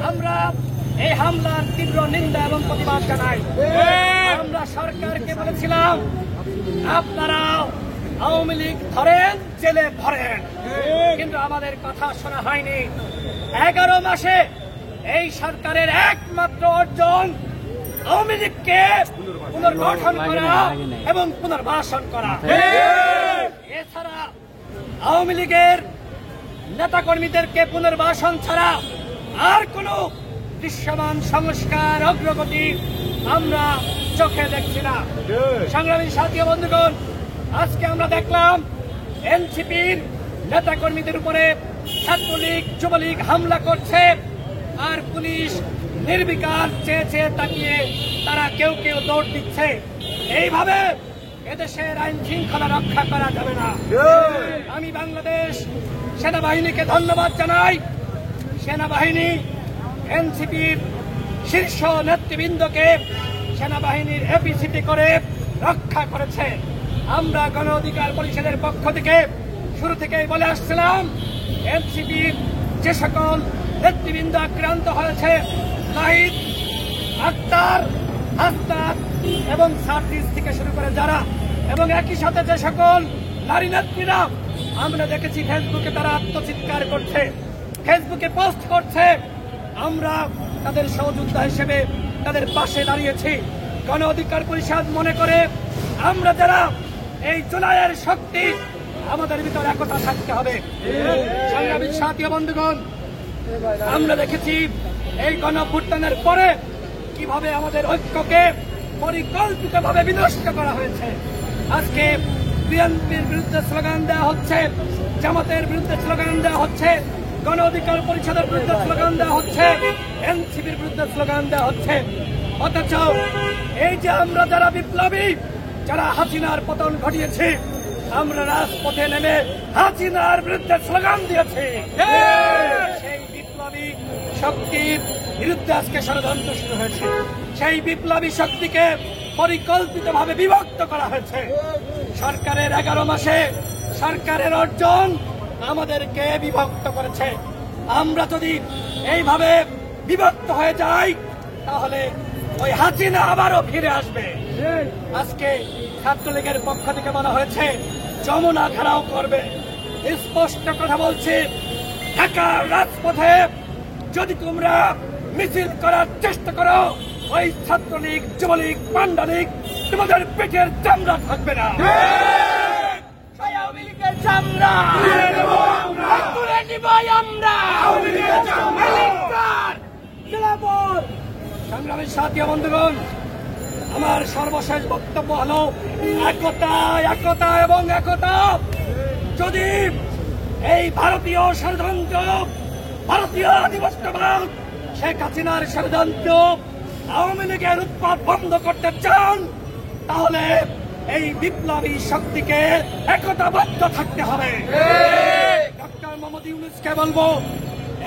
আমরা এই হামলার তীব্র নিন্দা এবং প্রতিবাদ জানাই। আমরা সরকারকে বলেছিলাম, আপনারা আওয়ামী লীগ ধরেন, জেলে ভরেন, কিন্তু আমাদের কথা শোনা হয়নি। 11 মাসে এই সরকারের একমাত্র অর্জন আওয়ামী লীগকে পুনর্গঠন করা এবং পুনর্বাসন করা। এছাড়া আওয়ামী লীগের নেতাকর্মীদেরকে পুনর্বাসন ছাড়া আর কোন দৃশ্যমান সংস্কার অগ্রগতি আমরা চোখে দেখছি না। সংগ্রামী সাথী ও বন্ধুগণ, আজকে আমরা দেখলাম এনসিপির নেতাকর্মীদের উপরে ছাত্রলীগ যুবলীগ হামলা করছে, আর পুলিশ নির্বিকার চেয়ে চেয়ে তাকিয়ে তারা কেউ কেউ দৌড় দিচ্ছে। এইভাবে এদেশের আইন শৃঙ্খলা রক্ষা করা যাবে না। আমি বাংলাদেশ সেনাবাহিনীকে ধন্যবাদ জানাই। সেনাবাহিনী এনসিপির শীর্ষ নেতৃবৃন্দকে সেনাবাহিনীর এপিসিটি করে রক্ষা করেছে। আমরা গণ অধিকার পরিষদের পক্ষ থেকে শুরু থেকেই বলে আসছিলাম, এনসিপির যে সকল নেতৃবৃন্দ আক্রান্ত হয়েছে, নাহিদ, আক্তার, হাসনাত এবং সার্জিস থেকে শুরু করে যারা, এবং একই সাথে যে সকল নারী নেত্রীরা আমরা দেখেছি ফেসবুকে তারা আত্মচিৎকার করছে, ফেসবুকে পোস্ট করছে, আমরা তাদের সহযোদ্ধা হিসেবে তাদের পাশে দাঁড়িয়েছি। গণ অধিকার পরিষদ মনে করে আমরা যারা এই জুলাইয়ের শক্তি, আমাদের ভিতর একতা থাকতে হবে। সংগ্রামী সাথী বন্ধুগণ, আমরা দেখেছি এই গণঅভ্যুত্থানের পরে কিভাবে আমাদের ঐক্যকে পরিকল্পিতভাবে বিনষ্ট করা হয়েছে। আজকে বিএনপির বিরুদ্ধে স্লোগান দেওয়া হচ্ছে, জামাতের বিরুদ্ধে স্লোগান দেওয়া হচ্ছে, গণ অধিকার পরিষদের বিরুদ্ধে স্লোগান দেওয়া হচ্ছে, এনসিপির বিরুদ্ধে স্লোগান দেওয়া হচ্ছে। অথচ এই যে আমরা যারা বিপ্লবী, যারা হাসিনার পতন ঘটিয়েছি, আমরা রাজপথে নেমে হাসিনার বিরুদ্ধে স্লোগান দিয়েছি। সেই বিপ্লবী শক্তির বিরুদ্ধে আজকে ষড়যন্ত্র শুরু হয়েছে। সেই বিপ্লবী শক্তিকে পরিকল্পিতভাবে বিভক্ত করা হয়েছে। সরকারের 11 মাসে সরকারের অর্জন আমাদেরকে বিভক্ত করেছে। আমরা যদি এইভাবে বিভক্ত হয়ে যাই, তাহলে ওই হাসিনা আবারও ফিরে আসবে। আজকে ছাত্রলীগের পক্ষ থেকে বলা হয়েছে যমুনা ঘেরাও করবে। স্পষ্ট কথা বলছি, ঢাকার রাজপথে যদি তোমরা মিছিল করার চেষ্টা করো, ওই ছাত্রলীগ যুবলীগ পান্ডা লীগ তোমাদের পেটের চামড়া থাকবে না। আওয়ামী লীগের চামড়া তুলে নিব আমরা। সংগ্রামের সাথী বন্ধুগণ, আমার সর্বশেষ বক্তব্য হলো একতা, একতা এবং একতা। যদি এই ভারতীয় ষড়যন্ত্র, ভারতীয় আধিপত্যবাদ, শেখ হাসিনার ষড়যন্ত্র, আওয়ামী লীগের উৎপাত বন্ধ করতে চান, তাহলে এই বিপ্লবী শক্তিকে একতাবদ্ধ থাকতে হবে। ডক্টর মোহাম্মদ ইউনূসকে বলবো,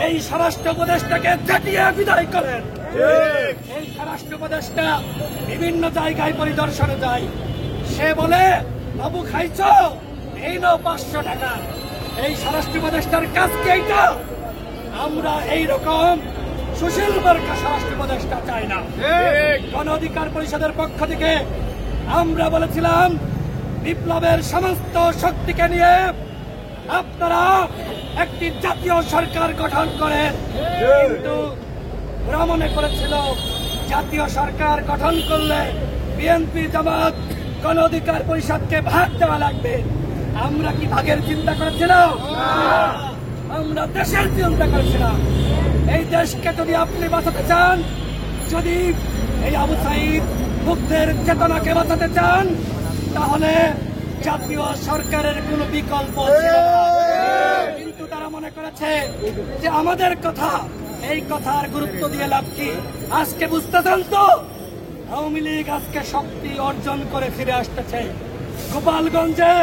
এই স্বরাষ্ট্র উপদেষ্টাকে জাতিয়ে বিদায় করেন। এই স্বরাষ্ট্র উপদেষ্টা বিভিন্ন জায়গায় পরিদর্শনে যায়, সে বলে বাবু খাইছ, এই নাও 500 টাকা। এই স্বরাষ্ট্র উপদেষ্টার কাজ কি এইটা? আমরা এইরকম সুশীল মার্কা স্বরাষ্ট্র উপদেষ্টা চাই না। গণ অধিকার পরিষদের পক্ষ থেকে আমরা বলেছিলাম, বিপ্লবের সমস্ত শক্তিকে নিয়ে আপনারা একটি জাতীয় সরকার গঠন করেন। কিন্তু ওরা মনে করেছিল জাতীয় সরকার গঠন করলে বিএনপি জামাত গণ অধিকার পরিষদকে ভাগ দেওয়া লাগবে। আমরা কি ভাগের চিন্তা করেছিলাম? আমরা দেশের চিন্তা করেছিলাম। এই দেশকে যদি আপনি বাঁচাতে চান, যদি এই আবু সাঈদ মুগ্ধের চেতনাকে বাঁচাতে চান, তাহলে জাতীয় সরকারের কোন বিকল্প ছিল না। কিন্তু তারা মনে করেছে যে আমাদের কথা, এই কথার গুরুত্ব দিয়ে লাভ কি? আজকে বুঝতেছেন তো, আওয়ামী লীগ আজকে শক্তি অর্জন করে ফিরে আসতেছে। গোপালগঞ্জে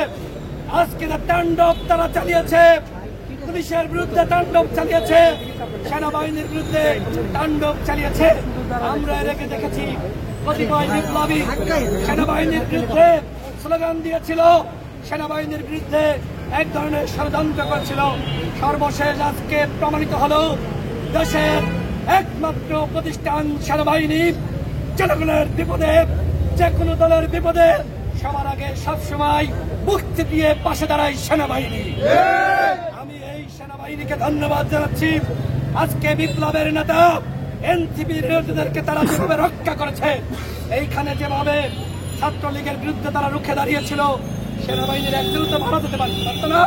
আজকে তাণ্ডব তারা চালিয়েছে, পুলিশের বিরুদ্ধে তাণ্ডব চালিয়েছে, সেনাবাহিনীর বিরুদ্ধে তাণ্ডব চালিয়েছে। আমরা এর আগে দেখেছি কতিপয় বিপ্লবী সেনাবাহিনীর বিরুদ্ধে স্লোগান দিয়েছিল, সেনাবাহিনীর বিরুদ্ধে এক ধরনের ষড়যন্ত্র করছিল। সর্বশেষ আজকে প্রমাণিত হলো দেশের একমাত্র প্রতিষ্ঠান সেনাবাহিনী। জনগণের বিপদে, যে কোনো দলের বিপদে সবার আগে সবসময় মুক্তি দিয়ে পাশে দাঁড়ায় সেনাবাহিনী। আমি এই সেনাবাহিনীকে ধন্যবাদ জানাচ্ছি। আজকে বিপ্লবের নেতা এনসিপির বিরোধীদেরকে তারা যেভাবে রক্ষা করেছে, এইখানে যেভাবে ছাত্রলীগের বিরুদ্ধে তারা রুখে দাঁড়িয়েছিল, সেনাবাহিনীর একজন তো ভালো যেতে পারত না,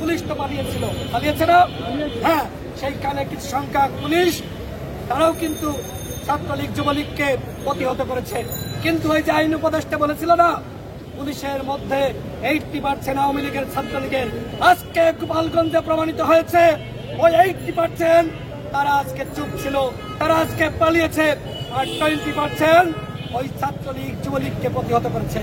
পুলিশ তো পালিয়েছে না? হ্যাঁ, সেইখানে কিছু সংখ্যক পুলিশ তারাও কিন্তু ছাত্রলীগ যুবলীগকে প্রতিহত করেছে। কিন্তু ওই যে আইন উপদেষ্টা বলেছিল না, পুলিশের মধ্যে 80% আওয়ামী লীগের ছাত্রলীগের, আজকে গোপালগঞ্জে প্রমাণিত হয়েছে ওই 80% তারা আজকে চুপ ছিল, তারা আজকে পালিয়েছে, আর 20% ওই ছাত্রলীগ যুবলীগকে প্রতিহত করেছে।